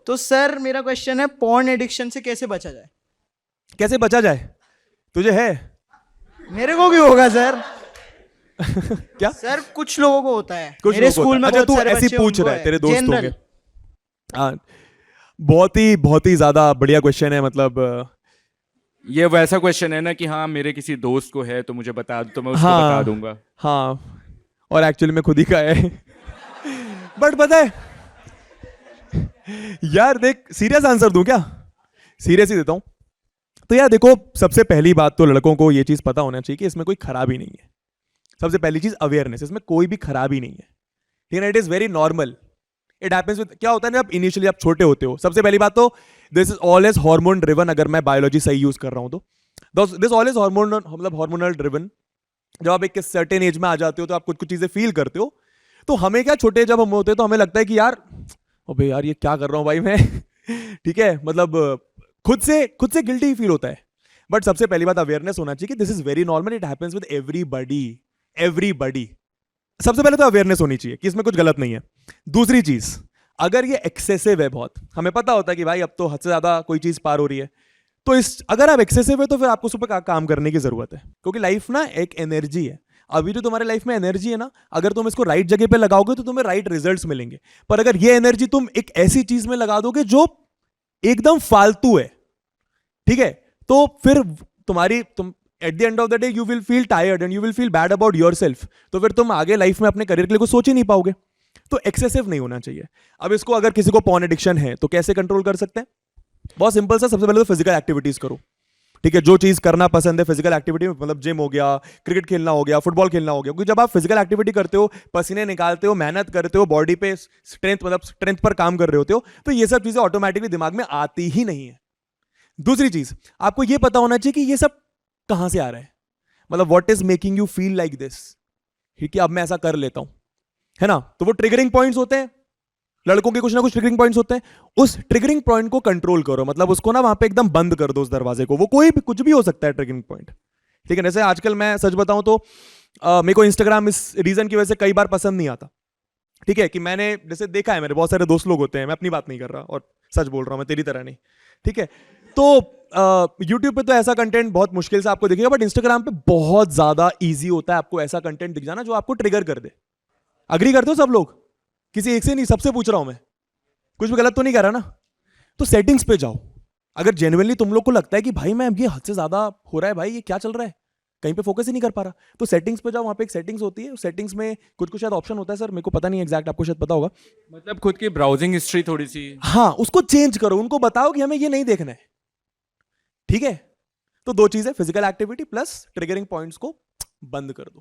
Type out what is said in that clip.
तो सर मेरा क्वेश्चन है, पॉर्न एडिक्शन से कैसे बचा जाए? कैसे बचा जाए? तुझे है? मेरे को भी होगा सर। क्या? सर कुछ लोगों को होता है, कुछ मेरे लोगों को स्कूल होता में है। अच्छा, बहुत तू सारे ऐसे बच्चे पूछ उनको रहा है, तेरे दोस्त जनरल। होंगे। हाँ, बहुत ही ज्यादा बढ़िया क्वेश्चन है। मतलब ये वैसा क्वेश्चन है ना कि हाँ मेरे किसी दोस्त को है तो मुझे बता दो, तो मैं उसको बता हाँ दूंगा। हाँ, और एक्चुअली में खुद ही का है। बट पता है यार, देख, सीरियस आंसर दूं क्या? सीरियस ही देता हूं। तो यार देखो, सबसे पहली बात तो लड़कों को ये चीज पता होना चाहिए कि इसमें कोई खराबी नहीं है। सबसे पहली चीज अवेयरनेस, इसमें कोई भी खराबी नहीं है, ठीक है। It is very normal, it happens with. क्या होता है ना, जब इनिशियली आप छोटे होते हो, सबसे पहली बात तो this is always hormone driven. अगर मैं बायोलॉजी सही यूज कर रहा हूं तो दिस ऑलवेज हार्मोन, मतलब हार्मोनल ड्रिवन। जब आप एक सर्टेन एज में आ जाते हो तो आप कुछ कुछ चीजें फील करते हो। तो हमें क्या, छोटे जब हम होते हैं तो हमें लगता है कि यार, अबे यार ये क्या कर रहा हूं भाई मैं। ठीक है, मतलब खुद से गिल्टी फील होता है। बट सबसे पहली बात अवेयरनेस होना चाहिए कि this is very normal, it happens with everybody. सबसे पहले तो अवेयरनेस होनी चाहिए कि इसमें कुछ गलत नहीं है। दूसरी चीज, अगर ये एक्सेसिव है बहुत, हमें पता होता है कि भाई अब तो हद से ज्यादा कोई चीज पार हो रही है, तो इस अगर आप एक्सेसिव है तो फिर आपको उस पर काम करने की जरूरत है। क्योंकि लाइफ ना एक एनर्जी है। अभी जो तुम्हारे लाइफ में एनर्जी है ना, अगर तुम इसको राइट जगह पे लगाओगे तो तुम्हें राइट रिजल्ट्स मिलेंगे। पर अगर ये एनर्जी तुम एक ऐसी चीज में लगा दोगे जो एकदम फालतू है, ठीक है, तो फिर तुम at the end of the day you will feel tired and you will feel bad about yourself. तो फिर तुम आगे लाइफ में अपने करियर के लिए कुछ सोच ही नहीं पाओगे। तो एक्सेसिव नहीं होना चाहिए। अब इसको, अगर किसी को पॉर्न एडिक्शन है तो कैसे कंट्रोल कर सकते हैं? बहुत सिंपल सा, सबसे पहले तो फिजिकल एक्टिविटीज करो, ठीक है। जो चीज करना पसंद है फिजिकल एक्टिविटी, मतलब जिम हो गया, क्रिकेट खेलना हो गया, फुटबॉल खेलना हो गया। क्योंकि जब आप फिजिकल एक्टिविटी करते हो, पसीने निकालते हो, मेहनत करते हो, बॉडी पे स्ट्रेंथ, मतलब स्ट्रेंथ पर काम कर रहे होते हो, तो ये सब चीजें ऑटोमेटिकली दिमाग में आती ही नहीं है। दूसरी चीज, आपको ये पता होना चाहिए कि ये सब कहां से आ रहा है, मतलब what is making you feel like this, ठीक है। अब मैं ऐसा कर लेता हूं, है ना। तो वो ट्रिगरिंग पॉइंट्स होते हैं, लड़कों के कुछ ना कुछ ट्रिगरिंग पॉइंट्स होते हैं। उस ट्रिगरिंग पॉइंट को कंट्रोल करो, मतलब उसको ना वहां पे एकदम बंद कर दो, उस दरवाजे को। वो कोई भी कुछ भी हो सकता है ट्रिगरिंग पॉइंट, ठीक है। जैसे आजकल मैं सच बताऊं तो मेरे को इंस्टाग्राम इस रीजन की वजह से कई बार पसंद नहीं आता, ठीक है। कि मैंने जैसे देखा है, मेरे बहुत सारे दोस्त लोग होते हैं, मैं अपनी बात नहीं कर रहा और सच बोल रहा हूं, मैं तेरी तरह नहीं, ठीक है। तो यूट्यूब पे तो ऐसा कंटेंट बहुत मुश्किल से आपको दिखेगा, बट इंस्टाग्राम पे बहुत ज्यादा ईजी होता है आपको ऐसा कंटेंट दिख जाना जो आपको ट्रिगर कर दे। अग्री करते हो सब लोग? किसी एक से नहीं, सबसे पूछ रहा हूं मैं, कुछ भी गलत तो नहीं कर रहा ना? तो सेटिंग्स पे जाओ। अगर जेन्युइनली तुम लोग को लगता है कि भाई मैं ये हद से ज्यादा हो रहा है, भाई ये क्या चल रहा है, कहीं पे फोकस ही नहीं कर पा रहा, तो सेटिंग्स पे जाओ। वहां पे एक सेटिंग्स होती है, सेटिंग्स में कुछ कुछ शायद ऑप्शन होता है, सर मेरे को पता नहीं एग्जैक्ट, आपको शायद पता होगा। मतलब खुद की ब्राउजिंग हिस्ट्री थोड़ी सी, हाँ, उसको चेंज करो, उनको बताओ कि हमें ये नहीं देखना है, ठीक है। तो दो चीजें, physical activity plus triggering points को बंद कर दो।